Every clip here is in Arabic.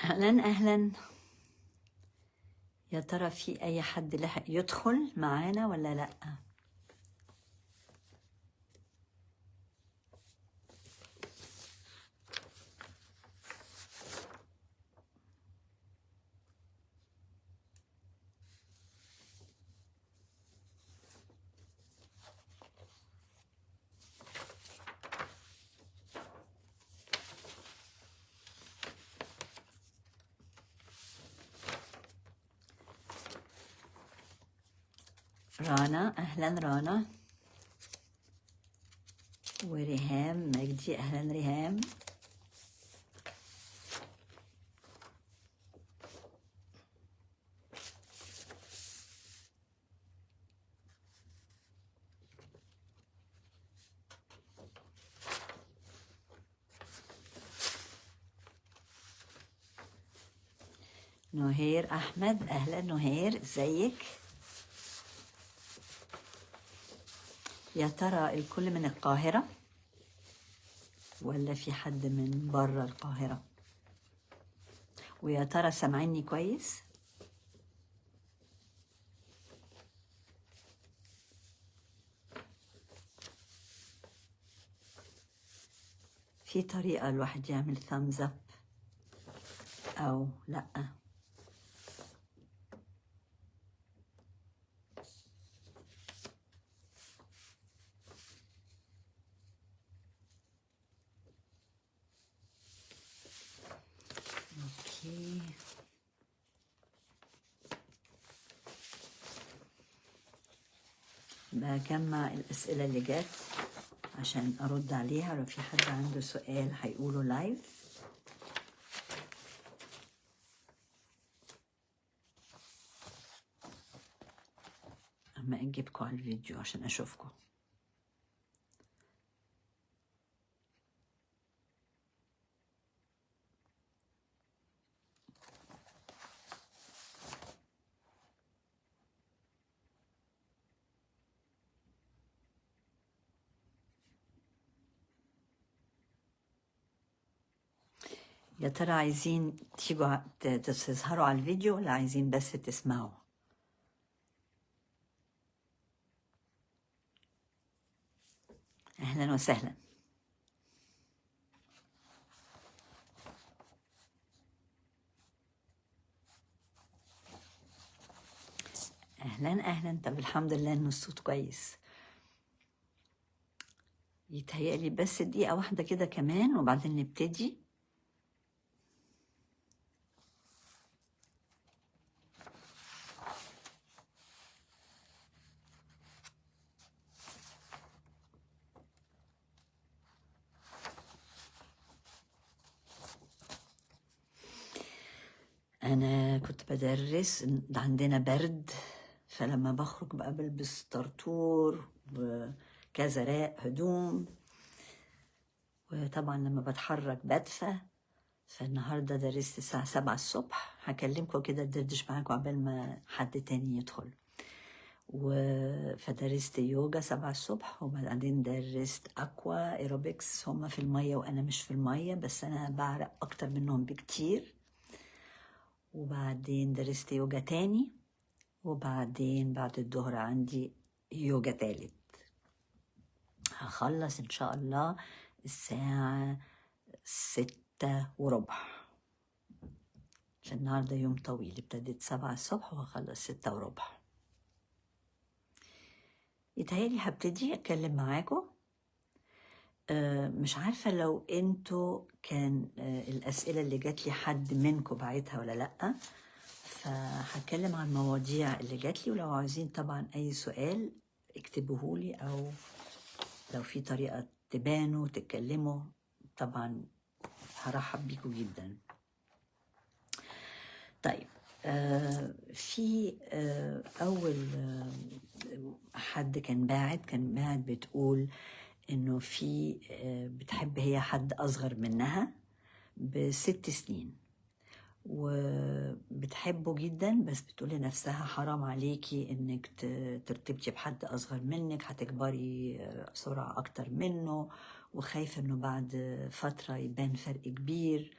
أهلا أهلا. يا ترى في أي حد لحق يدخل معانا ولا لأ؟ رانا، أهلا رانا. وريهام مجدي، أهلا ريهام. نهير أحمد، أهلا نهير، ازيك؟ يا ترى الكل من القاهرة ولا في حد من بره القاهرة؟ ويا ترى سامعيني كويس؟ في طريقة الواحد يعمل thumbs up أو لأ؟ أوكي، بجمع الأسئلة اللي جت عشان أرد عليها. لو في حد عنده سؤال هيقوله لايف. أما أجيبكم على الفيديو عشان أشوفكم. يا ترى عايزين تيجوا تظهروا على الفيديو ولا عايزين بس تسمعوا؟ أهلا وسهلا. أهلا أهلا. طب الحمد لله إن الصوت كويس. يتهيألي بس دقيقة واحدة كده كمان وبعدين نبتدي. أنا كنت بدرس، عندنا برد، فلما بخرج بقى بلبس طرطور وكذا راق هدوم، وطبعا لما بتحرك بدفى. فالنهاردة درست الساعة 7 الصبح. هكلمكم كده ندردش معاكم عبال ما حد تاني يدخل. فدرست يوجا 7 الصبح، وبعدين درست أكوا ايروبكس. هما في المية وأنا مش في المية، بس أنا بعرق أكتر منهم بكتير. وبعدين درست يوجا تاني، وبعدين بعد الظهر عندي يوجا تالت. هخلص إن شاء الله الساعة 6:15، عشان النهاردة يوم طويل. ابتديت 7 الصبح وهخلص 6:15. يتهيألي هبتدي أتكلم معاكم. مش عارفة لو انتوا كان الأسئلة اللي جات لي حد منكم بعتها ولا لأ. فهتكلم عن المواضيع اللي جات لي، ولو عايزين طبعا أي سؤال اكتبوهولي، أو لو في طريقة تبانوا تتكلموا طبعا هرحب بيكم جدا. طيب، في أول حد كان باعت بتقول إنه في بتحب هي حد أصغر منها ب6 سنين، وبتحبه جدا، بس بتقول لنفسها حرام عليكي إنك ترتبطي بحد أصغر منك، هتكبري بسرعة أكتر منه، وخايفة إنه بعد فترة يبان فرق كبير،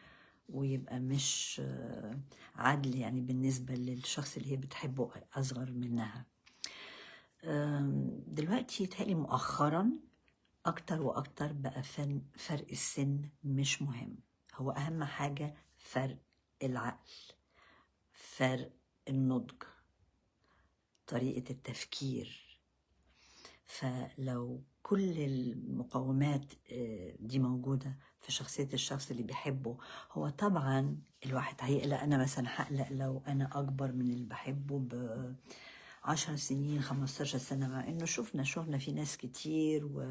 ويبقى مش عدل يعني بالنسبة للشخص اللي هي بتحبه أصغر منها. دلوقتي تهيألي مؤخرا أكتر وأكتر بقى فرق السن مش مهم، هو أهم حاجة فرق العقل، فرق النضج، طريقة التفكير. فلو كل المقومات دي موجودة في شخصية الشخص اللي بيحبه، هو طبعا الواحد هيقلق. أنا مثلا هقلق لو أنا أكبر من اللي بحبه ب10 سنين 15 سنة، مع إنه شفنا في ناس كتير و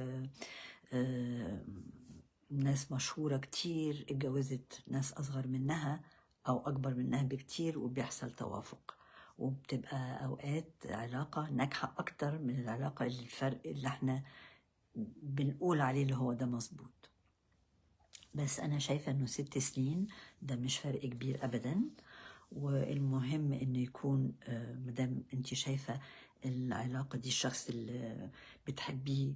ناس مشهورة كتير اتجوزت ناس أصغر منها أو أكبر منها بكتير وبيحصل توافق، وبتبقى أوقات علاقة ناجحة أكتر من العلاقة اللي الفرق اللي احنا بنقول عليه اللي هو ده مظبوط. بس أنا شايفة إنه 6 سنين ده مش فرق كبير أبدا، والمهم إنه يكون مدام أنت شايفة العلاقة دي الشخص اللي بتحبيه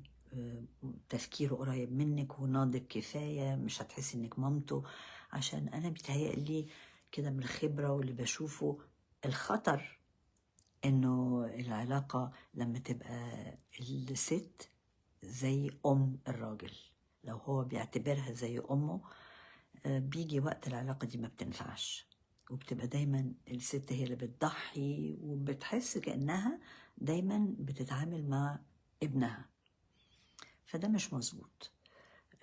تفكيره قريب منك وناضج كفاية، مش هتحسي إنك مامته. عشان أنا بيتهيألي كده من الخبرة واللي بشوفه الخطر إنه العلاقة لما تبقى الست زي الراجل، لو هو بيعتبرها زي أمه بيجي وقت العلاقة دي ما بتنفعش، وبتبقى دايما الست هي اللي بتضحي وبتحس كأنها دايما بتتعامل مع ابنها، فده مش مظبوط.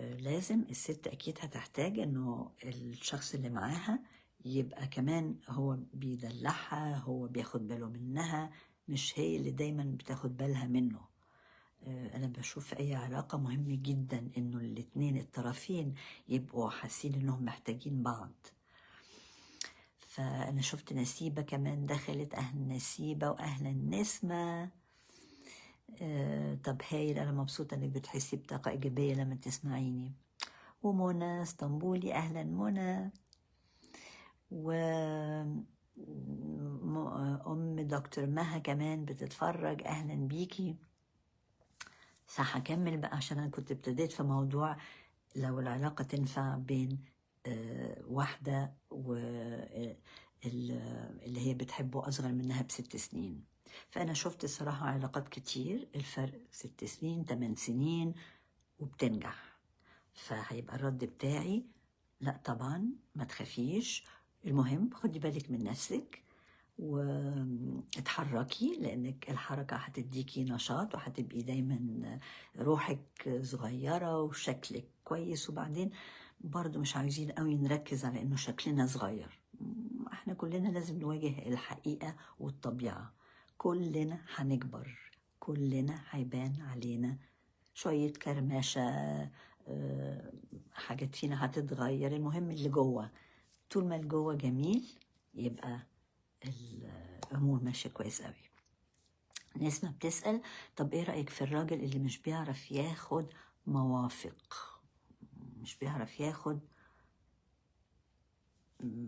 لازم الست أكيد هتحتاج إنه الشخص اللي معاها يبقى كمان هو بيدلعها، هو بياخد باله منها، مش هي اللي دايما بتاخد بالها منه. أنا بشوف في أي علاقة مهم جدا إنه الاتنين الطرفين يبقوا حاسين إنهم محتاجين بعض. فأنا شفت نسيبة كمان دخلت، أهل نسيبة وأهلا نسمة. طب هايل، أنا مبسوطة إنك بتحسي بطاقة إيجابية لما تسمعيني. ومنى اسطنبولي، أهلا منى. و أم دكتور مها كمان بتتفرج، أهلا بيكي. هكمل بقى عشان أنا كنت ابتديت في موضوع لو العلاقة تنفع بين واحدة واللي هي بتحبه أصغر منها ب6 سنين. فأنا شفت الصراحة علاقات كتير الفرق 6 سنين 8 سنين وبتنجح. فهيبقى الرد بتاعي لا طبعا ما تخافيش، المهم خدي بالك من نفسك واتحركي، لانك الحركة هتديكي نشاط وهتبقي دايما روحك صغيرة وشكلك كويس. وبعدين برضو مش عايزين قوي نركز على انه شكلنا صغير، احنا كلنا لازم نواجه الحقيقة والطبيعة، كلنا هنكبر، كلنا هيبان علينا شوية كرماشة، حاجات فينا هتتغير. المهم اللي جوه، طول ما اللي جوه جميل يبقى الأمور ماشية كويس قوي. نسمة بتسأل طب ايه رأيك في الراجل اللي مش بيعرف ياخد موافق، مش بيعرف ياخد،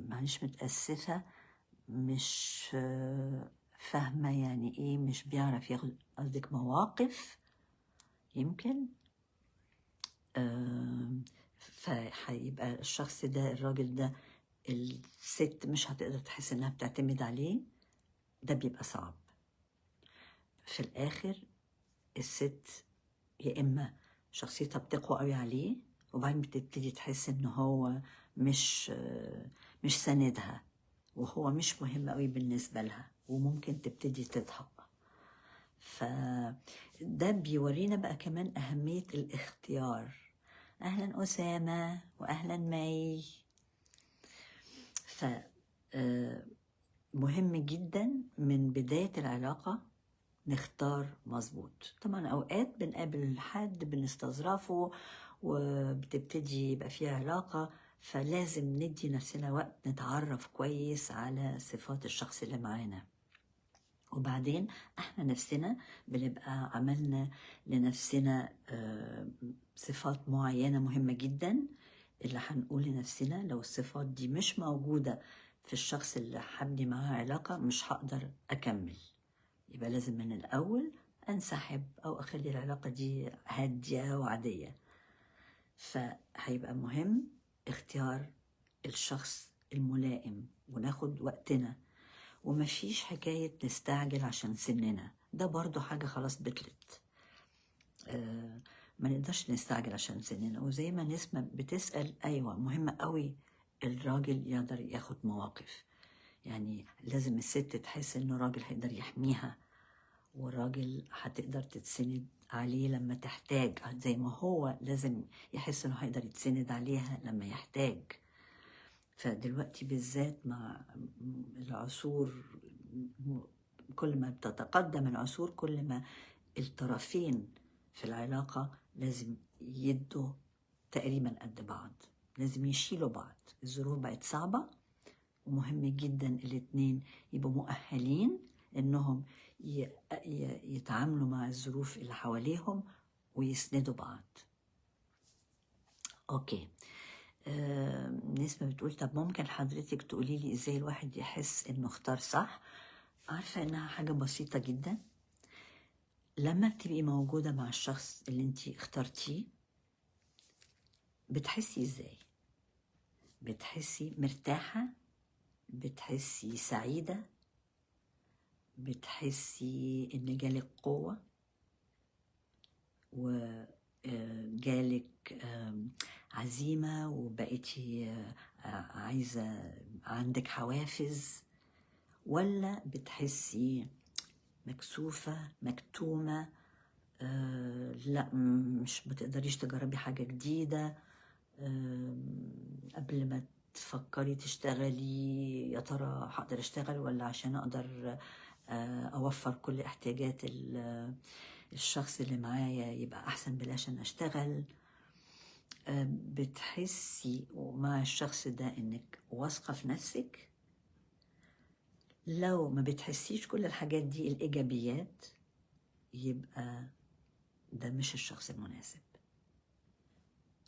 معلش متأسفة مش فاهمة يعني ايه مش بيعرف ياخد، قصدك مواقف يمكن؟ فهيبقى الشخص ده الراجل ده الست مش هتقدر تحس انها بتعتمد عليه، ده بيبقى صعب. في الاخر الست يا اما شخصيتها بتقوى قوي عليه وبعدين بتبتدي تحس ان هو مش ساندها وهو مش مهم قوي بالنسبة لها وممكن تبتدي تضحك. فده بيورينا بقى كمان أهمية الاختيار. أهلا أسامة وأهلا ماي. مهم جدا من بداية العلاقة نختار مظبوط. طبعا أوقات بنقابل حد بنستظرفه وبتبتدي يبقى فيها علاقة، فلازم ندي نفسنا وقت نتعرف كويس على صفات الشخص اللي معانا، وبعدين احنا نفسنا بنبقى عملنا لنفسنا صفات معينة مهمة جدا اللي هنقول لنفسنا لو الصفات دي مش موجودة في الشخص اللي هبني معاه علاقة مش هقدر أكمل، يبقى لازم من الأول أنسحب أو أخلي العلاقة دي هادية وعادية. فهيبقى مهم اختيار الشخص الملائم وناخد وقتنا، ومفيش حكاية نستعجل عشان سننا، ده برضو حاجة خلاص بطلت. ما نقدرش نستعجل عشان سننا. وزي ما نسمة بتسأل، أيوة مهمة قوي الراجل يقدر ياخد مواقف، يعني لازم الست تحس إنه راجل هيقدر يحميها، والراجل هتقدر تتسند عليه لما تحتاج، زي ما هو لازم يحس إنه هيقدر يتسند عليها لما يحتاج. فدلوقتي بالذات مع العصور، كل ما بتتقدم العصور كل ما الطرفين في العلاقة لازم يدوا تقريبا قد بعض، لازم يشيلوا بعض. الظروف بقت صعبة، ومهم جدا الاتنين يبقوا مؤهلين انهم يتعاملوا مع الظروف اللي حواليهم ويسندوا بعض. اوكي. نسمة بتقول طب ممكن حضرتك تقولي لي ازاي الواحد يحس انه اختار صح؟ عارفة انها حاجة بسيطة جدا. لما بتبقي موجودة مع الشخص اللي انتي اخترتيه بتحسي ازاي؟ بتحسي مرتاحة؟ بتحسي سعيدة؟ بتحسي ان جالك قوة وجالك عزيمة وبقيتي عايزة، عندك حوافز؟ ولا بتحسي مكسوفة مكتومة، لا مش بتقدريش تجربي حاجة جديدة، قبل ما تفكري تشتغلي يا ترى هقدر اشتغل ولا عشان اقدر اوفر كل احتياجات الشخص اللي معايا يبقى احسن بلاش انا اشتغل؟ بتحسي مع الشخص ده انك واثقة في نفسك؟ لو ما بتحسيش كل الحاجات دي الايجابيات يبقى ده مش الشخص المناسب.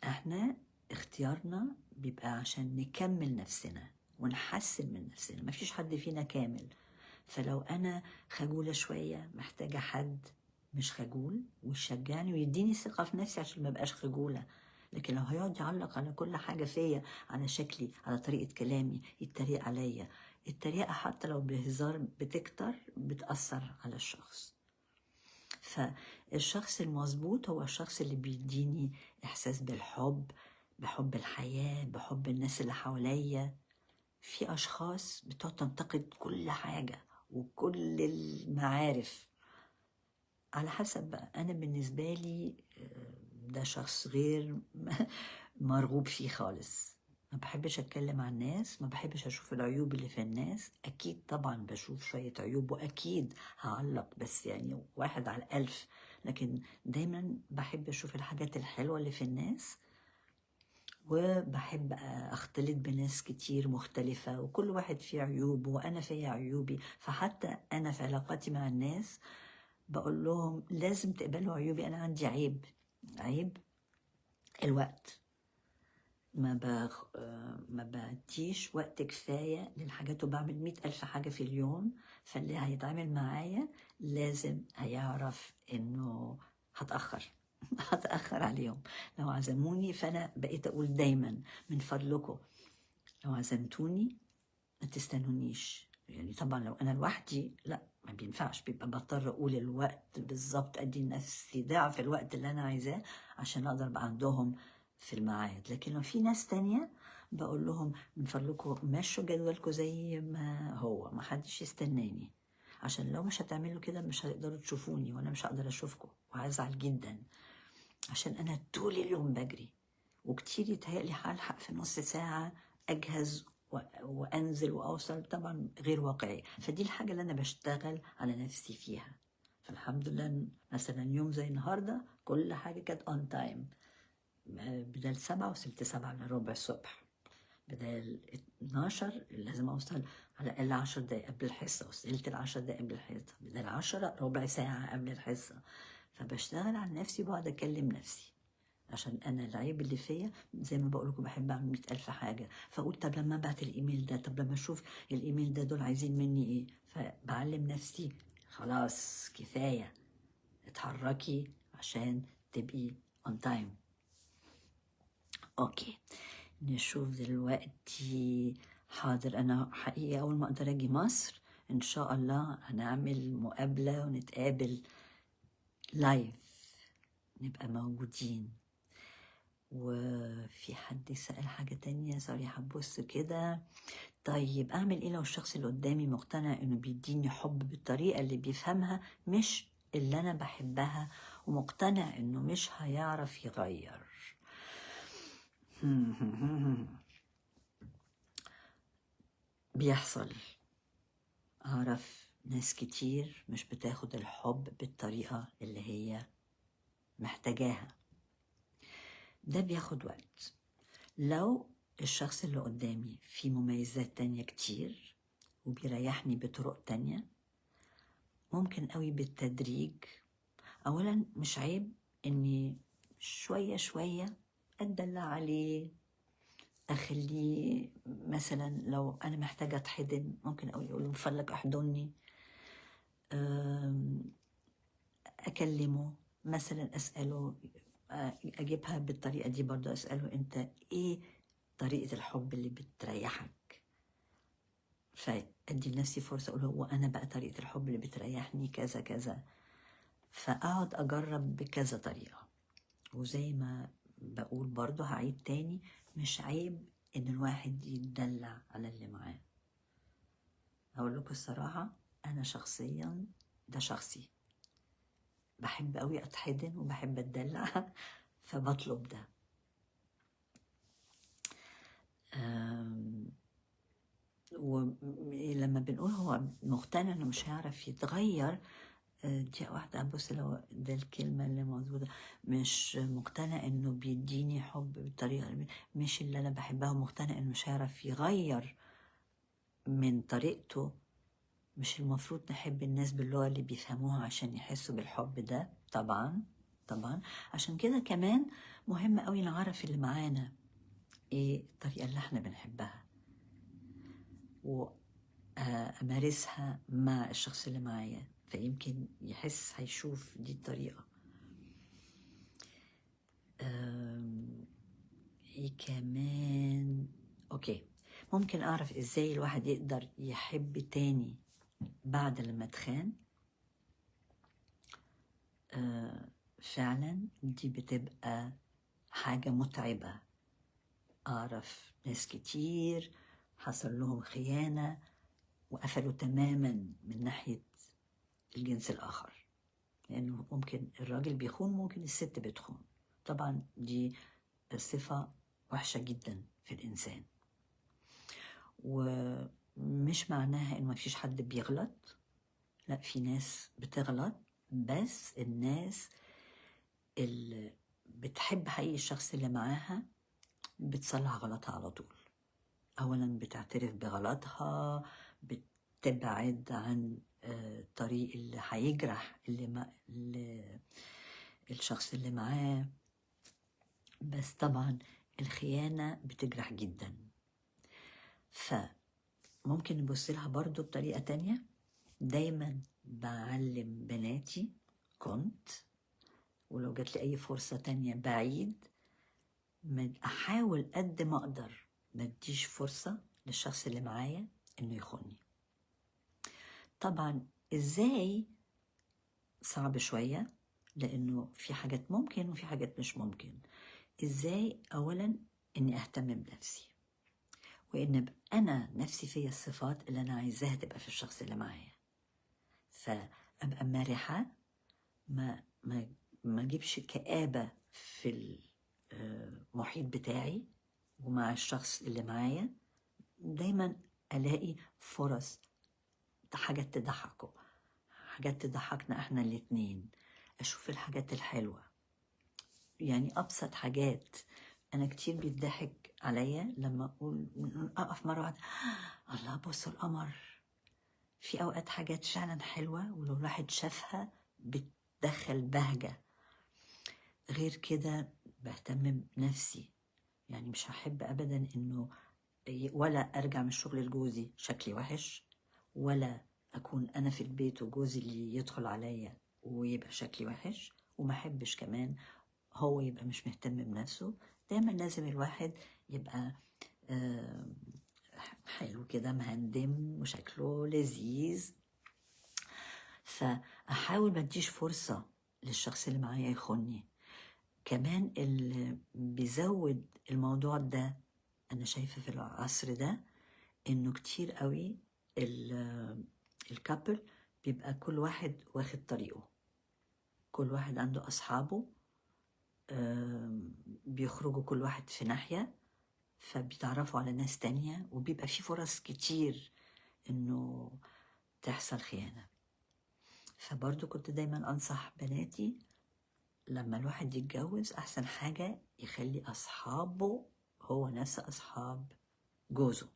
احنا اختيارنا بيبقى عشان نكمل نفسنا ونحسن من نفسنا، مفيش حد فينا كامل. فلو انا خجولة شوية محتاجة حد مش خجول ويشجعني ويديني ثقة في نفسي عشان ما بقاش خجولة. لكن لو هيقعد يعلق على كل حاجة فيا، على شكلي، على طريقة كلامي، يتريق عليا، التريقة حتى لو بهزار بتكتر بتأثر على الشخص. فالشخص المظبوط هو الشخص اللي بيديني إحساس بالحب، بحب الحياة، بحب الناس اللي حواليا. في أشخاص بتقعد تنتقد كل حاجة وكل المعارف، على حسب بقى. أنا بالنسبة لي ده شخص غير مرغوب فيه خالص. ما بحبش أتكلم عن الناس، ما بحبش أشوف العيوب اللي في الناس. أكيد طبعا بشوف شوية عيوب وأكيد هعلق، بس يعني 1 على 1000. لكن دايما بحب أشوف الحاجات الحلوة اللي في الناس، وبحب أختلط بناس كتير مختلفة وكل واحد فيه عيوب وأنا فيها عيوبي. فحتى أنا في علاقاتي مع الناس بقول لهم لازم تقبلوا عيوبي. أنا عندي عيب الوقت. ما بديش وقت كفاية للحاجات، وبعمل 100,000 حاجة في اليوم. فاللي هيتعامل معايا لازم هيعرف إنه هتأخر عليهم. لو عزموني، فأنا بقيت أقول دايما من فضلكم لو عزمتوني ما تستنونيش. يعني طبعا لو أنا لوحدي لا ما بينفعش، بيبقى بضطر أقول الوقت بالظبط، أدي نفسي ضعف الوقت اللي أنا عايزاه عشان أقدر أبقى عندهم في الميعاد. لكن لو في ناس تانية بقول لهم من فضلكم مشوا جدولكم زي ما هو، ما حدش يستناني، عشان لو مش هتعملوا كده مش هتقدروا تشوفوني وانا مش هقدر اشوفكم وهزعل جدا، عشان انا طول اليوم بجري. وكتير يتهيألي هلحق في نص ساعة اجهز وانزل واوصل، طبعا غير واقعي. فدي الحاجة اللي انا بشتغل على نفسي فيها. فالحمد لله مثلا يوم زي النهاردة كل حاجة كانت اون تايم. بدل 7 وصلت 7:15 الصبح، بدل 12 لازم اوصل على الاقل 10 دقايق قبل الحصه، وصلت 10 دقايق قبل الحصه، بدل 10 ربع ساعه قبل الحصه. فبشتغل على نفسي وبقعد اكلم نفسي، عشان انا العيب اللي فيا زي ما بقول لكم بحب اعمل 100,000 حاجه. فاقول طب لما ابعت الايميل ده، طب لما اشوف الايميل ده دول عايزين مني ايه. فبعلم نفسي خلاص كفايه، اتحركي عشان تبقي on time. اوكي. نشوف دلوقتي. حاضر، أنا حقيقة أول ما أقدر أجي مصر إن شاء الله هنعمل مقابلة ونتقابل لايف، نبقى موجودين. وفي حد سأل حاجة تانية، سوري هبص كده. طيب أعمل إيه لو الشخص اللي قدامي مقتنع إنه بيديني حب بالطريقة اللي بيفهمها مش اللي أنا بحبها، ومقتنع إنه مش هيعرف يغير؟ بيحصل. أعرف ناس كتير مش بتاخد الحب بالطريقة اللي هي محتاجاها. ده بياخد وقت. لو الشخص اللي قدامي فيه مميزات تانية كتير وبيريحني بطرق تانية، ممكن قوي بالتدريج. أولا مش عيب إني شوية شوية أدلع عليه، أخليه مثلا لو أنا محتاجة أتحضن ممكن أقول له من فضلك أحضني. أكلمه مثلا، أسأله، أجيبها بالطريقة دي برضه، أسأله أنت إيه طريقة الحب اللي بتريحك؟ فأدي لنفسي فرصة أقول هو أنا بقى طريقة الحب اللي بتريحني كذا كذا، فأقعد أجرب بكذا طريقة. وزي ما بقول برضه هعيد تاني، مش عيب إن الواحد يتدلع على اللي معاه. أقول لكم الصراحة، أنا شخصيا ده شخصي، بحب قوي أتحضن وبحب أتدلع فبطلب ده. ولما بنقول هو مقتنع إنه مش هيعرف يتغير، دي واحدة بص، لو ده الكلمة اللي موجودة، مش مقتنع إنه بيديني حب بالطريقة مش اللي أنا بحبها، مقتنع إنه مش هيعرف يغير من طريقته. مش المفروض نحب الناس باللغة اللي بيفهموها عشان يحسوا بالحب ده؟ طبعا طبعا. عشان كده كمان مهم قوي نعرف اللي معانا ايه الطريقة اللي احنا بنحبها، وأمارسها مع الشخص اللي معايا، فيمكن يحس هيشوف دي الطريقة. ايه كمان؟ اوكي، ممكن اعرف ازاي الواحد يقدر يحب تاني بعد لما اتخان. فعلا دي بتبقى حاجة متعبة. أعرف ناس كتير حصل لهم خيانة وقفلوا تماما من ناحية الجنس الآخر، لأنه ممكن الراجل بيخون، ممكن الست بتخون. طبعا دي صفة وحشة جدا في الإنسان، ومش معناها إنه مفيش حد بيغلط، لا، في ناس بتغلط، بس الناس اللي بتحب حقيقي الشخص اللي معاها بتصلح غلطها على طول. أولا بتعترف بغلطها، بتبعد عن الطريق اللي هيجرح الشخص اللي معاه. بس طبعا الخيانة بتجرح جدا، فممكن نبص لها برضو بطريقة تانية. دايما بعلم بناتي، ولو جات لي أي فرصة تانية بعيد، أحاول قد ما أقدر ما اديش فرصة للشخص اللي معايا إنه يخوني. طبعا إزاي؟ صعب شوية، لأنه في حاجات ممكن وفي حاجات مش ممكن. إزاي؟ أولا إني أهتم بنفسي، وإن أبقى أنا نفسي فيا الصفات اللي أنا عايزاها تبقى في الشخص اللي معايا، فأبقى مرحة، ما أجيبش كآبة في المحيط بتاعي ومع الشخص اللي معايا. دايما ألاقي فرص، حاجات تضحكه، حاجات تضحكنا احنا الاتنين، أشوف الحاجات الحلوة، يعني أبسط حاجات. أنا كتير بيضحك عليا لما أقول، أقف مرة واحدة الله بصوا القمر. في أوقات حاجات فعلا حلوة، ولو الواحد شافها بتدخل بهجة. غير كده بهتم بنفسي، يعني مش هحب أبدا إنه ولا أرجع من الشغل لجوزي شكلي وحش، ولا أكون أنا في البيت وجوزي اللي يدخل عليا ويبقى شكلي وحش، وما أحبش كمان هو يبقى مش مهتم بنفسه. دايما لازم الواحد يبقى حلو كده مهندم وشكله لذيذ. فأحاول ما اديش فرصة للشخص اللي معايا يخوني. كمان اللي بيزود الموضوع ده أنا شايفة في العصر ده إنه كتير قوي الكابل بيبقى كل واحد واخد طريقه، كل واحد عنده أصحابه، بيخرجوا كل واحد في ناحية، فبيتعرفوا على ناس تانية، وبيبقى في فرص كتير إنه تحصل خيانة. فبرضو كنت دايما أنصح بناتي لما الواحد يتجوز أحسن حاجة يخلي أصحابه هو نفس أصحاب جوزه،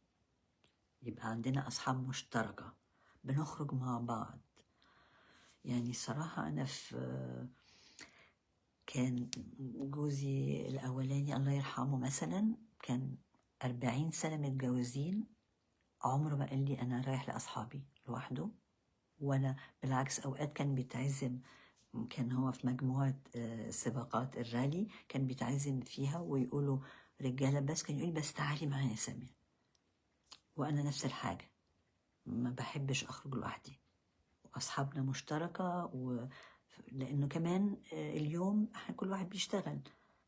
يبقى عندنا أصحاب مشتركة بنخرج مع بعض. يعني الصراحة أنا كان جوزي الأولاني الله يرحمه مثلا كان 40 سنة متجوزين، عمره ما قال لي أنا رايح لأصحابي لوحده. وأنا بالعكس أوقات كان بيتعزم، كان هو في مجموعة سباقات الرالي كان بيتعزم فيها ويقولوا رجالة بس، كان يقول بس تعالي معايا يا سامية. وأنا نفس الحاجة، ما بحبش أخرج لوحدي، وأصحابنا مشتركة لأنه كمان اليوم احنا كل واحد بيشتغل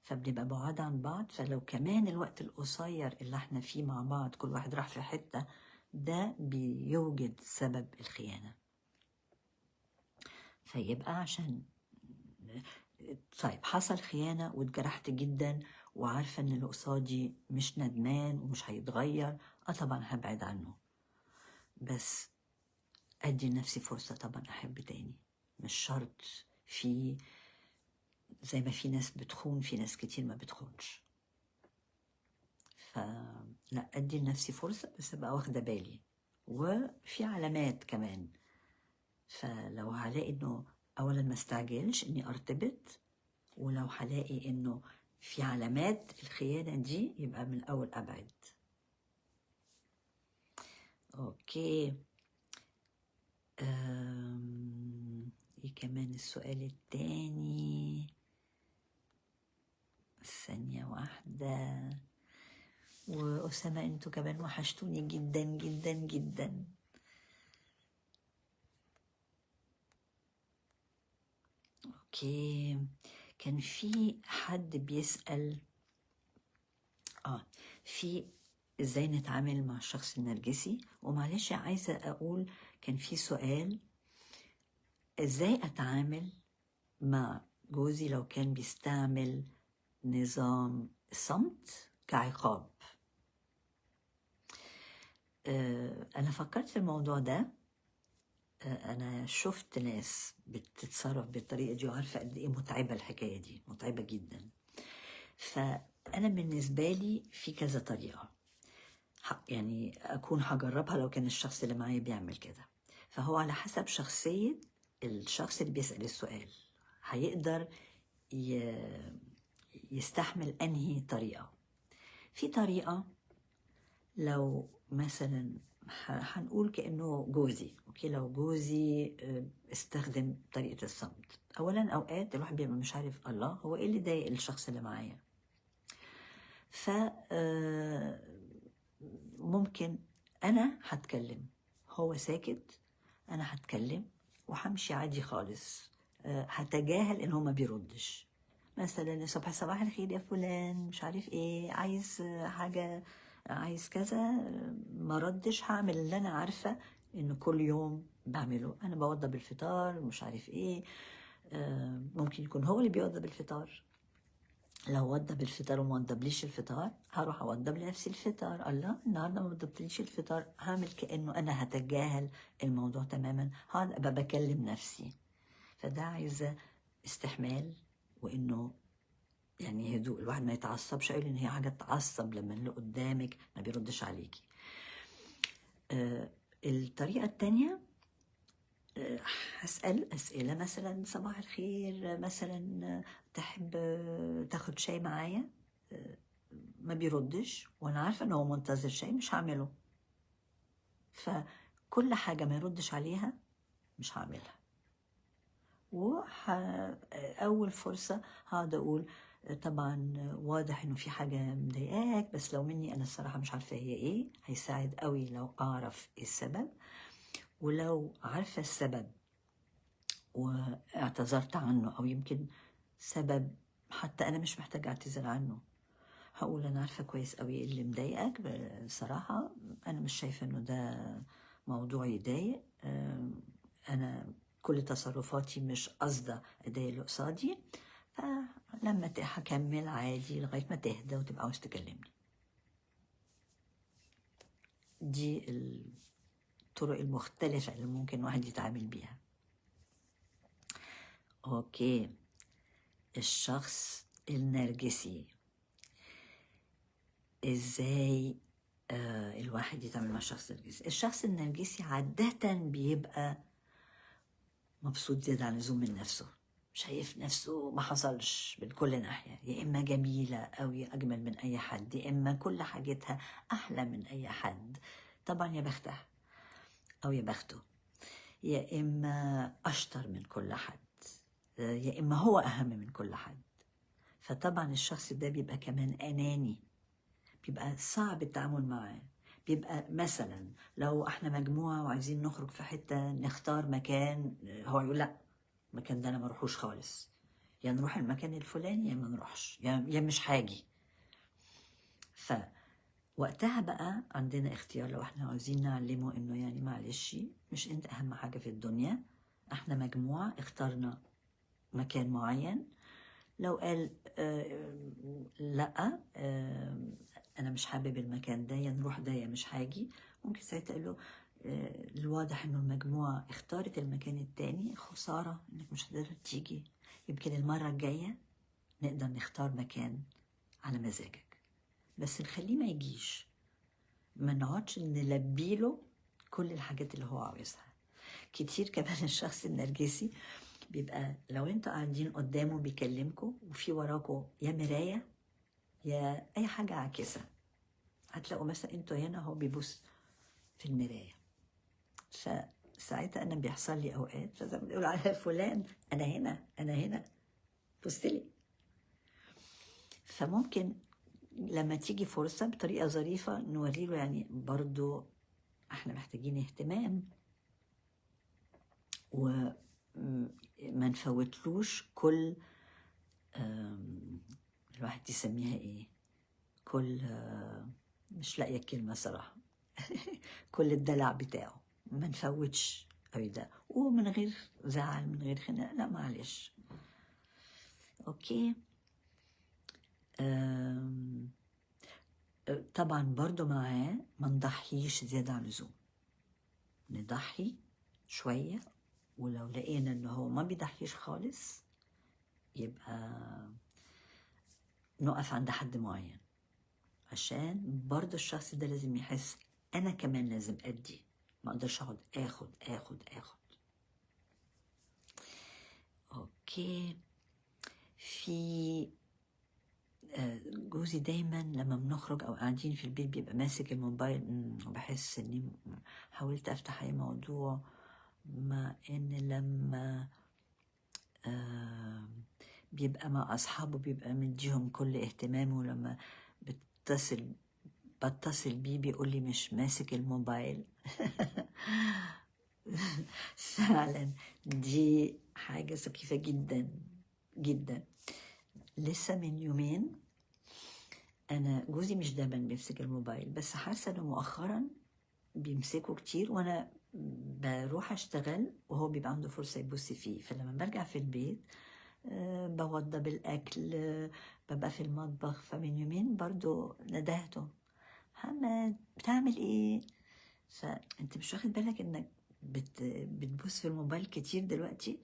فبنبقى بعاد عن بعض. فلو كمان الوقت القصير اللي احنا فيه مع بعض كل واحد راح في حتة، ده بيوجد سبب الخيانة. فيبقى عشان طيب حصل خيانة واتجرحت جدا وعارفة ان اللي قصادي مش ندمان ومش هيتغير، طبعا هبعد عنه، بس ادي لنفسي فرصة طبعا احب تاني. مش شرط، في زي ما في ناس بتخون في ناس كتير ما بتخونش، فلا ادي لنفسي فرصة بس ابقى واخدة بالي. وفي علامات كمان، فلو هلاقي انه اولا ما استعجلش اني ارتبط، ولو هلاقي انه في علامات الخيانة دي يبقى من الاول ابعد. اوكي. ايه كمان السؤال التاني؟ ثانية واحدة. وأسامة انتوا كمان وحشتوني جدا جدا جدا. اوكي. كان في حد بيسأل في ازاي نتعامل مع الشخص النرجسي، ومعلش عايزة اقول كان في سؤال ازاي اتعامل مع جوزي لو كان بيستعمل نظام الصمت كعقاب. انا فكرت في الموضوع ده. انا شفت ناس بتتصرف بالطريقة دي وعارفة قد ايه متعبة الحكاية دي، متعبة جدا. فانا بالنسبة لي في كذا طريقة يعني أكون هجربها لو كان الشخص اللي معايا بيعمل كده. فهو على حسب شخصية الشخص اللي بيسأل السؤال هيقدر يستحمل أنهي طريقة. في طريقة لو مثلا هنقول كأنه جوزي، أوكي، لو جوزي استخدم طريقة الصمت، أولا أوقات الواحد بيبقى مش عارف الله هو إيه اللي ضايق الشخص اللي معايا. ف ممكن أنا هتكلم، هو ساكت، أنا هتكلم وهمشي عادي خالص. هتجاهل إن هو ما بيردش. مثلا صباح الخير يا فلان، مش عارف إيه، عايز حاجة، عايز كذا، ما ردش. هعمل اللي أنا عارفة إنه كل يوم بعمله، أنا بوضب الفطار مش عارف إيه. ممكن يكون هو اللي بيوضب الفطار، لو وضب الفطار وما وضبليش الفطار هروح اوضب لنفسي الفطار. الله النهارده ما وضبتليش الفطار، هعمل كانه انا هتجاهل الموضوع تماما، هقعد ابقى بكلم نفسي. فده عايزه استحمال، وانه يعني هدوء، الواحد ما يتعصبش قوي لان هي حاجه تعصب لما اللي قدامك ما بيردش عليكي. الطريقه التانية هسأل أسئلة مثلا صباح الخير، مثلا تحب تاخد شاي معايا؟ ما بيردش وانا عارفه ان هو منتظر شيء، مش هعمله. فكل حاجه ما يردش عليها مش هعملها. اول فرصه هقعد اقول طبعا واضح انه في حاجة مضايقاك، بس لو مني انا الصراحة مش عارفة هي ايه. هيساعد قوي لو اعرف ايه السبب، ولو عارفة السبب واعتذرت عنه، او يمكن سبب حتى انا مش محتاجة اعتذر عنه، هقول انا عارفة كويس قوي إيه اللي مضايقك. بصراحة انا مش شايفة انه ده موضوع يضايق. انا كل تصرفاتي مش قصدة اضايق اللي قصادي، فلما هكمل عادي لغاية ما تهدى وتبقى عاوز تكلمني. دي الطرق المختلفة اللي ممكن واحد يتعامل بيها. اوكي، الشخص النرجسي ازاي الواحد يتعامل مع الشخص النرجسي؟ الشخص النرجسي عادة بيبقى مبسوط زيادة عن اللزوم من نفسه، شايف نفسه ما حصلش من كل ناحية، يا إما جميلة أو أجمل من أي حد، يا إما كل حاجتها أحلى من أي حد. طبعا يا بختها أو يا بخته، يا إما أشطر من كل حد، يا إما هو أهم من كل حد. فطبعا الشخص ده بيبقى كمان أناني، بيبقى صعب التعامل معاه. بيبقى مثلا لو احنا مجموعة وعايزين نخرج في حتة نختار مكان، هو يقول لا، المكان ده انا ما اروحوش خالص، يا نروح المكان الفلاني يا ما نروحش، يا مش هاجي. فوقتها بقى عندنا اختيار، لو احنا عايزين نعلمه انه يعني معلش مش انت اهم حاجة في الدنيا، احنا مجموعة اخترنا مكان معين. لو قال لا، انا مش حابب المكان ده، يا نروح ده يا مش هاجي، ممكن ساعتها اقول له الواضح انه المجموعه اختارت المكان التاني، خساره انك مش هتقدر تيجي، يمكن المره الجايه نقدر نختار مكان على مزاجك، بس نخليه ما يجيش، ما نقعدش نلبيله كل الحاجات اللي هو عاوزها. كتير كمان الشخص النرجسي بيبقى لو انتوا قاعدين قدامه بيكلمكوا وفي وراكوا يا مراية يا اي حاجة عاكسة، هتلاقوا مثلا انتوا هنا هو بيبص في المراية. فساعتها انا بيحصل لي اوقات لازم بيقول على فلان انا هنا انا هنا، بص لي. فممكن لما تيجي فرصة بطريقة ظريفة نوري له يعني برضو احنا محتاجين اهتمام، وما نفوتلوش كل الواحد يسميها ايه، كل مش لاقيه الكلمه صراحه كل الدلع بتاعه ما نفوتش قوي ده، ومن غير زعل من غير خناق، لا معلش. اوكي. طبعا برضو معاه ما نضحيش زيادة عن اللزوم، نضحي شوية، ولو لقينا ان هو ما بيضحيش خالص يبقى نقف عند حد معين، عشان برضو الشخص ده لازم يحس انا كمان لازم ادي، ما اقدرش اقعد اخد اخد اخد. اوكي. في جوزي دايما لما بنخرج او قاعدين في البيت بيبقى ماسك الموبايل، وبحس اني حاولت افتح اي موضوع، مع ان لما بيبقى مع اصحابه بيبقى مديهم كل اهتمامه، ولما بتصل بيه بيقول لي مش ماسك الموبايل فعلا دي حاجة سخيفة جدا جدا. لسه من يومين أنا جوزي مش دايما بيمسك الموبايل، بس حاسة إنه مؤخرا بيمسكه كتير، وأنا بروح أشتغل وهو بيبقى عنده فرصة يبص فيه. فلما برجع في البيت بوضب الأكل، ببقى في المطبخ. فمن يومين برضو ندهته، محمد بتعمل ايه؟ فانت مش واخد بالك انك بتبص في الموبايل كتير دلوقتي؟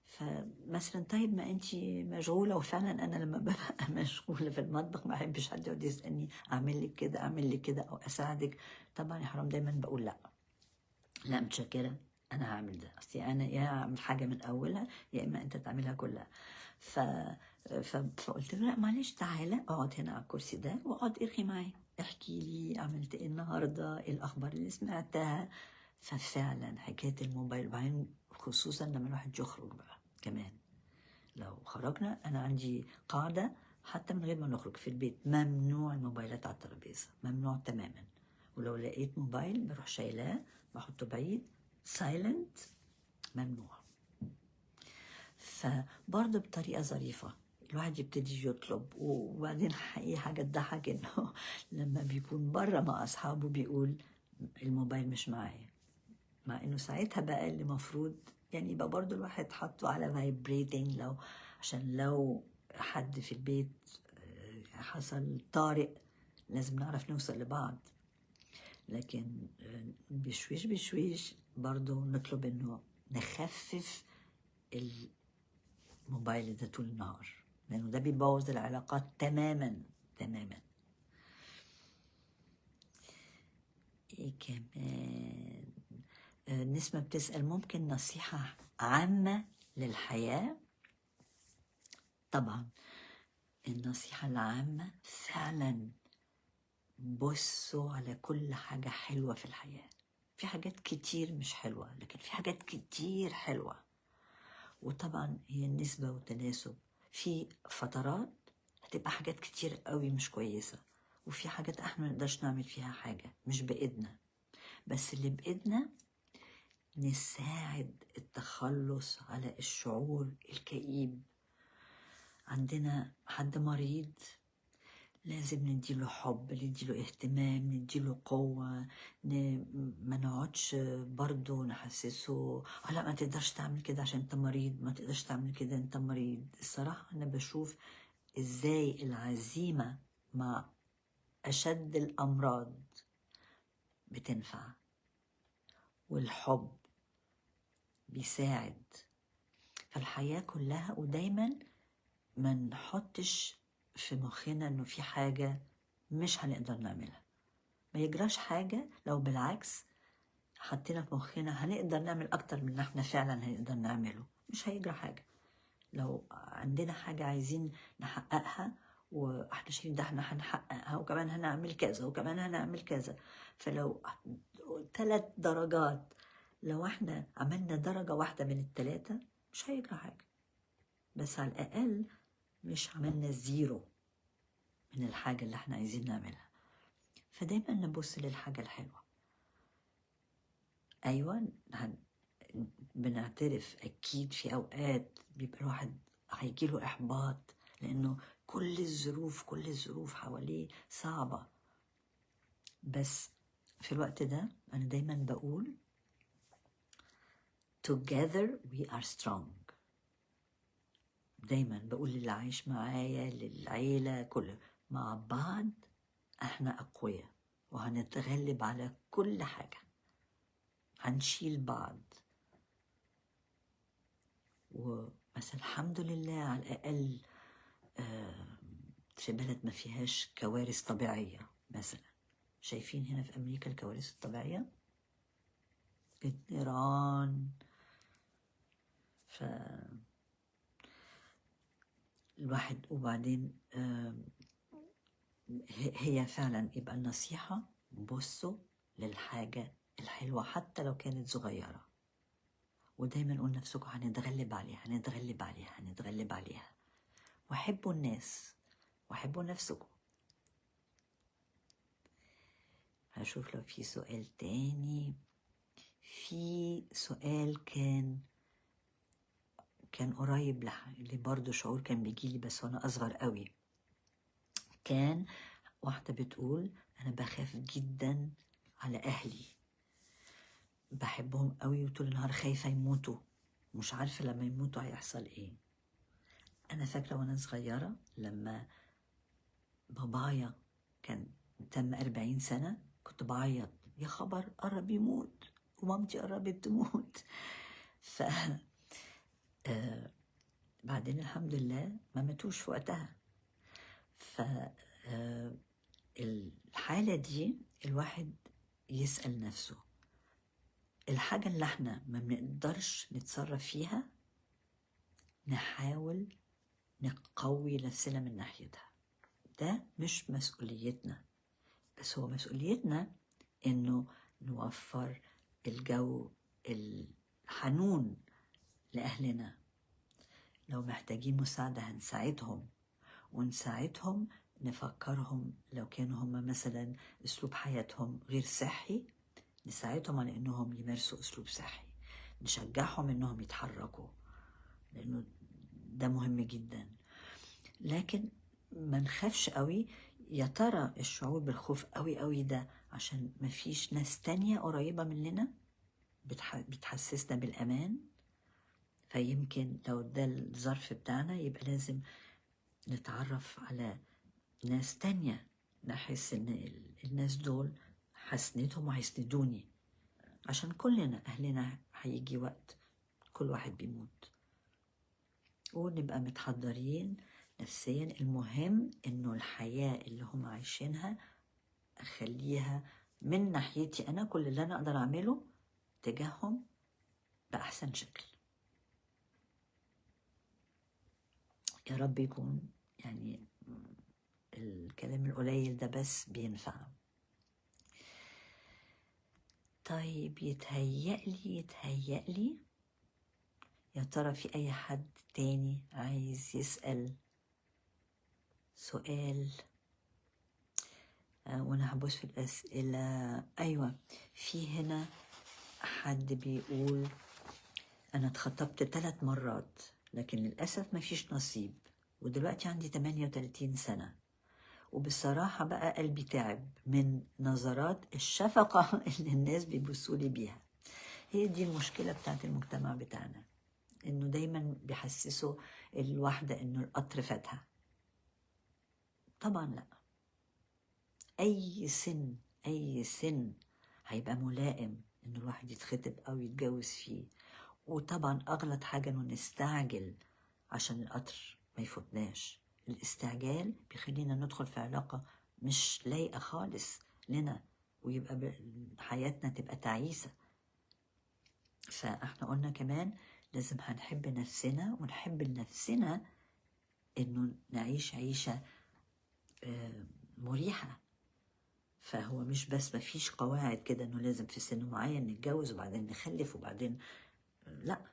فمثلا طيب ما انت مشغوله، وفعلا انا لما ببقى مشغوله في المطبخ ما بحبش حد يقعد يسالني اعمل لك كده اعمل لك كده او اساعدك. طبعا يا حرام دايما بقول لا، لا متشكره، انا هعمل ده، اصلي انا يا اعمل حاجه من اولها يا اما انت تعملها كلها. فقلت له لا معلش، تعالى اقعد هنا على الكرسي ده واقعد ارغي معايا، احكي لي عملت ايه النهارده، ايه الاخبار اللي سمعتها. ففعلا حكايه الموبايل، بعدين خصوصا لما الواحد يخرج بقى كمان، لو خرجنا انا عندي قاعده حتى من غير ما نخرج في البيت ممنوع الموبايلات على الترابيزة، ممنوع تماما. ولو لقيت موبايل بروح شايلاه بحطه بعيد، سايلنت، ممنوع. فبرضه بطريقة ظريفة الواحد يبتدي يطلب. وبعدين حقيقة حاجة تضحك إنه لما بيكون بره مع أصحابه بيقول الموبايل مش معايا، مع إنه ساعتها بقى اللي مفروض يعني يبقى برضه الواحد حاطه على فايبريتنج، لو عشان لو حد في البيت حصل طارئ لازم نعرف نوصل لبعض. لكن بشويش بشويش برضه نطلب إنه نخفف الموبايل ده طول النهار، لأنه ده بيبوظ العلاقات تماما تماما. ايه كمان؟ نسمة بتسأل ممكن نصيحة عامة للحياة؟ طبعا النصيحة العامة فعلا بصوا على كل حاجة حلوة في الحياة. في حاجات كتير مش حلوة لكن في حاجات كتير حلوة، وطبعا هي النسبة والتناسب. في فترات هتبقى حاجات كتير قوي مش كويسة، وفي حاجات احنا ما نقدرش نعمل فيها حاجة مش بإيدنا، بس اللي بإيدنا نساعد التخلص على الشعور الكئيب. عندنا حد مريض لازم نديله حب، نديله اهتمام، نديله قوة، ما نقعدش برضو نحسسه لا ما تقدرش تعمل كده عشان انت مريض، ما تقدرش تعمل كده انت مريض. الصراحة انا بشوف ازاي العزيمة مع اشد الامراض بتنفع، والحب بيساعد. فالحياة كلها، ودايما ما نحطش في مخنا انه في حاجة مش هنقدر نعملها. ما يجراش حاجة لو بالعكس حطينا في مخنا هنقدر نعمل اكتر من احنا فعلا هنقدر نعمله، مش هيجرى حاجة. لو عندنا حاجة عايزين نحققها واحنا شايفين ده احنا هنحققها وكمان هنعمل كذا وكمان هنعمل كذا، فلو 3 درجات لو احنا عملنا درجة واحدة من ال3 مش هيجرى حاجة، بس على الأقل مش عملنا 0 من الحاجة اللي احنا عايزين نعملها. فدايما نبص للحاجة الحلوة. أيوة بنعترف أكيد في أوقات بيبقى الواحد هيجيله إحباط لأنه كل الظروف حواليه صعبة، بس في الوقت ده أنا دايما بقول together we are strong. دايما بقول للي عايش معايا للعيلة كله، مع بعض احنا أقوياء وهنتغلب على كل حاجة، هنشيل بعض. ومثلا الحمد لله على الأقل في بلد ما فيهاش كوارث طبيعية. مثلا شايفين هنا في أمريكا الكوارث الطبيعية، النيران، الواحد. وبعدين هي فعلا يبقى النصيحة بصوا للحاجة الحلوة حتى لو كانت صغيرة، ودايما قول نفسكم هنتغلب عليها هنتغلب عليها هنتغلب عليها، وحبوا الناس وحبوا نفسكم. هشوف لو في سؤال تاني. في سؤال كان قريب اللي برضو شعور كان بيجيلي بس وانا اصغر قوي. كان واحدة بتقول انا بخاف جدا على اهلي، بحبهم قوي وطول النهار خايفة يموتوا، مش عارفة لما يموتوا هيحصل ايه. انا فاكرة وانا صغيرة لما بابايا كان تم 40 سنة كنت بعيط يا خبر قرب يموت ومامتي قربت تموت. بعدين الحمد لله ما ماتوش في وقتها. الحالة دي الواحد يسأل نفسه الحاجة اللي احنا ما بنقدرش نتصرف فيها نحاول نقوي نفسنا من ناحيتها. ده مش مسؤوليتنا، بس هو مسؤوليتنا انه نوفر الجو الحنون لأهلنا. لو محتاجين مساعدة هنساعدهم، ونساعدهم، نفكرهم لو كانوا هم مثلا أسلوب حياتهم غير صحي، نساعدهم على إنهم يمارسوا أسلوب صحي، نشجعهم إنهم يتحركوا، لأنه ده مهم جدا. لكن ما نخافش قوي. يا ترى الشعور بالخوف قوي قوي ده عشان مفيش ناس تانية قريبة مننا بتحسسنا بالأمان؟ فيمكن لو ده الظرف بتاعنا يبقى لازم نتعرف على ناس تانية، نحس ان الناس دول حسنتهم وهيسندوني، عشان كلنا أهلنا هيجي وقت كل واحد بيموت، ونبقى متحضرين نفسيا. المهم انه الحياة اللي هم عايشينها اخليها من ناحيتي انا، كل اللي انا اقدر اعمله تجاههم بأحسن شكل. يا رب يكون يعني الكلام القليل ده بس بينفع. طيب يتهيألي يا ترى في أي حد تاني عايز يسأل سؤال؟ وأنا هبص في الأسئلة. أيوة، في هنا حد بيقول أنا اتخطبت 3 مرات لكن للأسف مفيش نصيب، ودلوقتي عندي 38 سنة، وبصراحة بقى قلبي تعب من نظرات الشفقة اللي الناس بيبصولي بيها. هي دي المشكلة بتاعت المجتمع بتاعنا، إنه دايما بيحسسوا الواحدة إنه القطر فاتها. طبعا لا، أي سن هيبقى ملائم إنه الواحد يتخطب أو يتجوز فيه. وطبعا أغلط حاجة إنه نستعجل عشان القطر ما يفوتناش. الاستعجال بيخلينا ندخل في علاقة مش لايقة خالص لنا، ويبقى حياتنا تبقى تعيسة. فاحنا قلنا كمان لازم هنحب نفسنا ونحب لنفسنا انه نعيش عيشة مريحة. فهو مش بس مفيش قواعد كده انه لازم في سن معين نتجوز وبعدين نخلف وبعدين لا،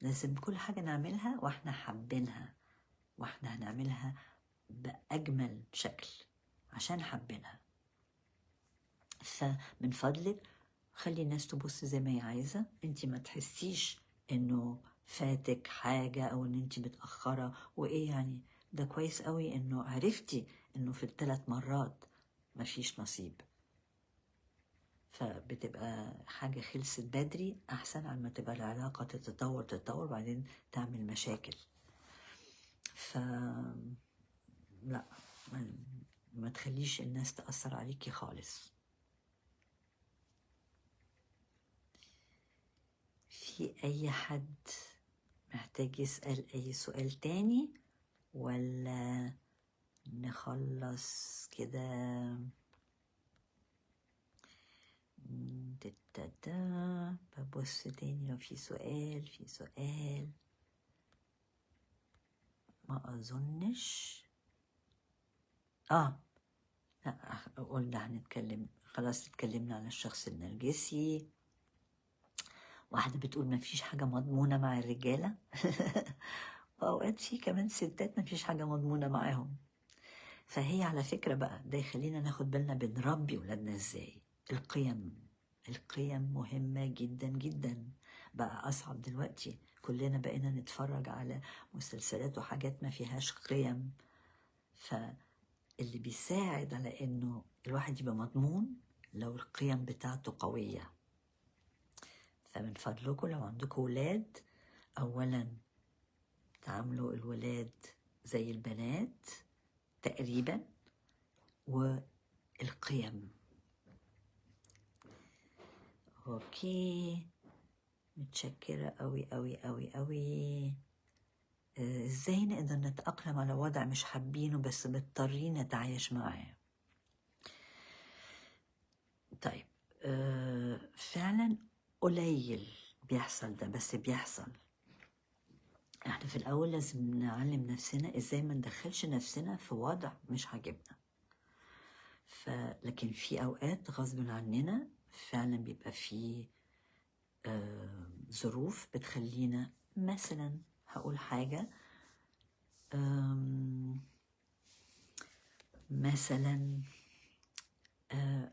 لازم كل حاجة نعملها واحنا حابينها، واحنا هنعملها بأجمل شكل عشان حابينها. فمن فضلك خلي الناس تبص زي ما هي عايزة، انتي ما تحسيش انه فاتك حاجة او ان انتي متأخرة. وايه يعني، ده كويس قوي انه عرفتي انه في ال3 مرات مفيش نصيب، فبتبقى حاجة خلصت بدري أحسن عن ما تبقى العلاقة تتطور وبعدين تعمل مشاكل. لا، ما تخليش الناس تأثر عليكي خالص. في أي حد محتاج يسأل أي سؤال تاني ولا نخلص كده؟ ببص تاني لو في سؤال. ما أظنش. لا، قلنا هنتكلم خلاص، اتكلمنا عن الشخص النرجسي. واحدة بتقول ما فيش حاجة مضمونة مع الرجالة وأوقات في كمان ستات ما فيش حاجة مضمونة معاهم. فهي على فكرة بقى ده يخلينا ناخد بالنا بنربي ولادنا ازاي. القيم مهمة جدا جدا. بقى أصعب دلوقتي، كلنا بقينا نتفرج على مسلسلات وحاجات ما فيهاش قيم. فاللي بيساعد على إنه الواحد يبقى مضمون لو القيم بتاعته قوية. فمن فضلكم لو عندكم ولاد، أولا تعاملوا الولاد زي البنات تقريبا، والقيم. اوكي، متشكرة قوي قوي قوي قوي. ازاي نقدر نتأقلم على وضع مش حابينه بس مضطرين نتعايش معاه؟ طيب، فعلا قليل بيحصل ده، بس بيحصل. احنا في الاول لازم نعلم نفسنا ازاي ما ندخلش نفسنا في وضع مش عاجبنا. لكن في اوقات غصب عننا فعلا بيبقى في ظروف بتخلينا، مثلا هقول حاجة، مثلا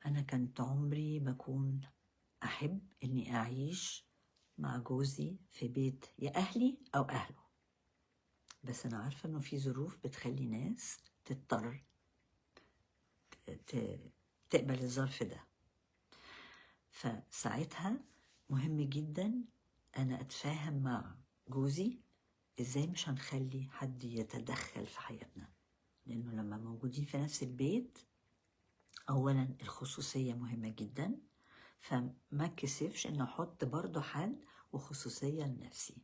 أنا كنت عمري بكون أحب إني أعيش مع جوزي في بيت يا أهلي أو أهله، بس أنا عارفة إنه في ظروف بتخلي ناس تضطر تقبل الظرف ده. فساعتها مهم جدا أنا أتفاهم مع جوزي إزاي مش هنخلي حد يتدخل في حياتنا، لأنه لما موجودين في نفس البيت أولا الخصوصية مهمة جدا، فما كسفش إن أحط برضو حد وخصوصية لنفسي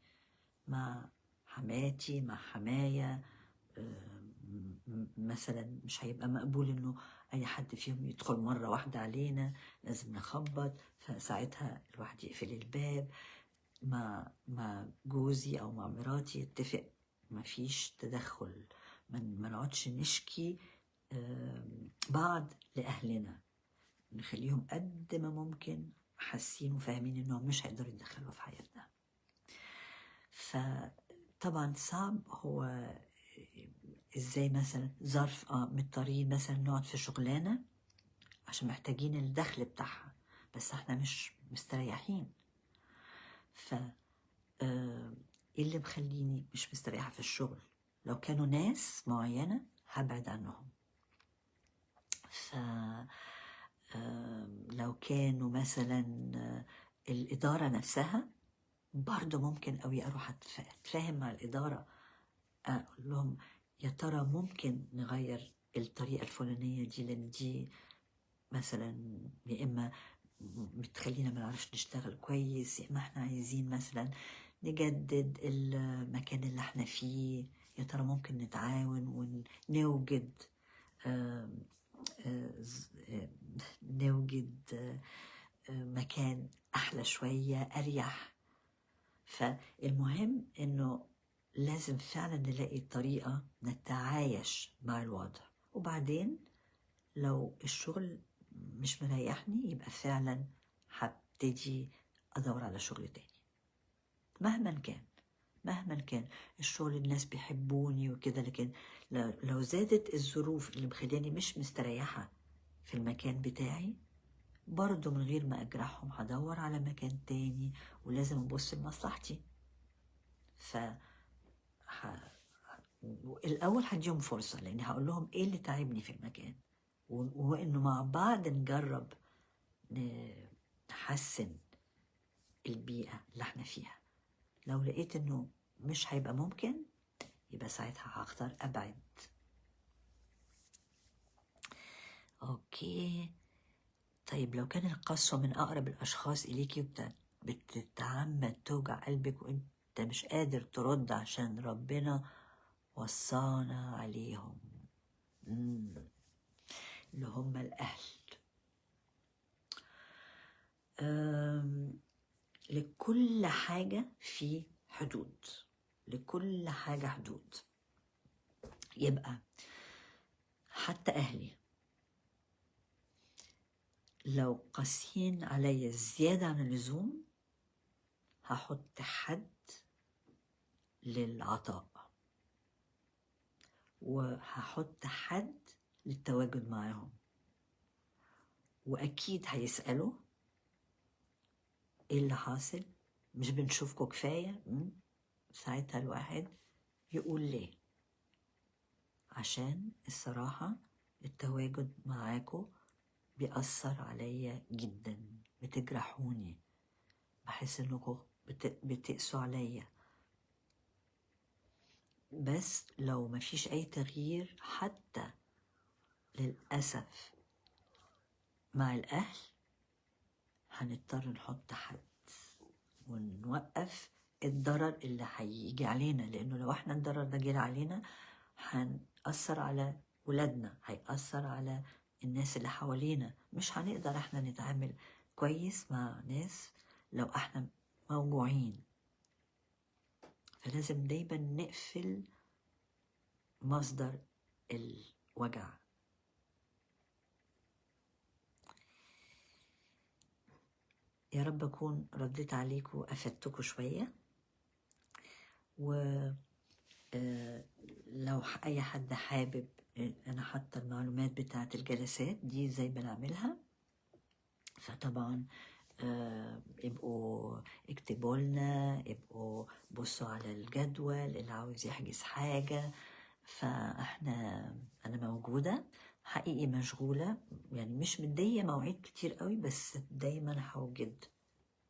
مع حماتي مع حماية. مثلا مش هيبقى مقبول إنه أي حد فيهم يدخل مرة واحدة علينا، لازم نخبط، فساعتها الواحد يقفل الباب. مع جوزي أو مع مراتي يتفق مفيش تدخل، ما نقعدش نشكي بعض لأهلنا، نخليهم قد ما ممكن حاسين وفاهمين إنهم مش هيقدروا يتدخلوا في حياتنا. فطبعا صعب هو إزاي مثلا ظرف مضطرين مثلا نقعد في شغلانة عشان محتاجين الدخل بتاعها، بس احنا مش مستريحين. ف ايه اللي مخليني مش مستريحة في الشغل؟ لو كانوا ناس معينة هبعد عنهم. لو كانوا مثلا الإدارة نفسها برضو ممكن قوي أروح أتفاهم مع الإدارة، أقول لهم يا ترى ممكن نغير الطريقة الفلانية دي، لأن دي مثلا يا إما بتخلينا ما نعرفش نشتغل كويس، يا إما إحنا عايزين مثلا نجدد المكان اللي احنا فيه، يا ترى ممكن نتعاون ونوجد مكان أحلى شوية أريح. فالمهم إنه لازم فعلا نلاقي طريقة نتعايش مع الوضع، وبعدين لو الشغل مش مريحني يبقى فعلا هبتدي أدور على شغل تاني. مهما كان الشغل الناس بيحبوني وكده، لكن لو زادت الظروف اللي مخلياني مش مستريحة في المكان بتاعي، برضو من غير ما أجرحهم هدور على مكان تاني، ولازم أبص لمصلحتي. الأول هديهم فرصة، لأني هقول لهم إيه اللي تعبني في المكان، وإنه مع بعض نجرب نحسن البيئة اللي احنا فيها. لو لقيت إنه مش هيبقى ممكن يبقى ساعتها هختار أبعد. أوكي، طيب لو كان القسوة من أقرب الأشخاص إليكي بتتعمد توجع قلبك وإنت مش قادر ترد عشان ربنا وصانا عليهم، اللي هم الأهل. لكل حاجة في حدود، لكل حاجة حدود. يبقى حتى أهلي لو قاسيين عليا زيادة عن اللزوم هحط حد للعطاء، وهحط حد للتواجد معاهم، وأكيد هيسألوا إيه اللي حاصل، مش بنشوفكوا كفاية. ساعتها الواحد يقول ليه، عشان الصراحة التواجد معاكوا بيأثر عليا جدا، بتجرحوني، بحس انكم بتقسوا عليا. بس لو مفيش اي تغيير حتى للأسف مع الأهل هنضطر نحط حد ونوقف الضرر اللي هيجي علينا، لأنه لو احنا الضرر ده جه علينا هنأثر على ولادنا، هيأثر على الناس اللي حوالينا، مش هنقدر احنا نتعامل كويس مع ناس لو احنا موجوعين. فلازم دايما نقفل مصدر الوجع. يا رب أكون رديت عليكم وأفدتكم شوية. ولو أي حد حابب أنا حاطة المعلومات بتاعة الجلسات دي ازاي بنعملها. فطبعا ابقوا اكتبوا لنا، ابقوا بصوا على الجدول اللي عاوز يحجز حاجة. أنا موجودة حقيقي، مشغولة يعني، مش مدية مواعيد كتير قوي، بس دايما هوجد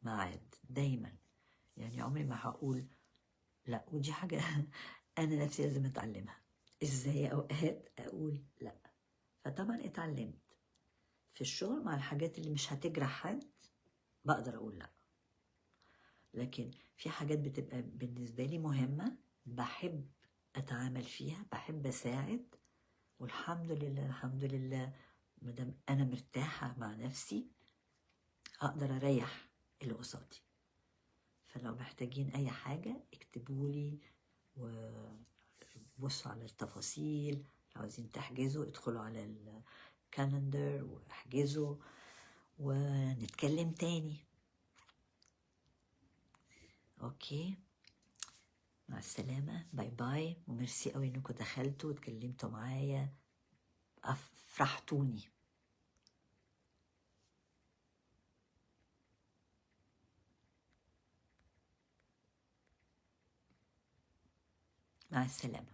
ميعاد دايما. يعني عمري ما هقول لا، ودي حاجة أنا نفسي لازم أتعلمها، إزاي أوقات أقول لا. فطبعا اتعلمت في الشغل مع الحاجات اللي مش هتجرح حد بقدر أقول لا، لكن في حاجات بتبقى بالنسبة لي مهمة، بحب أتعامل فيها، بحب أساعد، والحمد لله الحمد لله مادام أنا مرتاحة مع نفسي أقدر أريح اللي قصادي. فلو محتاجين أي حاجة اكتبولي وبصوا على التفاصيل. لو عاوزين تحجزوا ادخلوا على الكالندر واحجزوا ونتكلم تاني. اوكي، مع السلامة، باي باي، وميرسي قوي انكم دخلتوا واتكلمتوا معايا، افرحتوني. مع السلامة.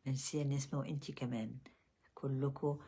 ميرسي يا نسمة، وانتي كمان كلكم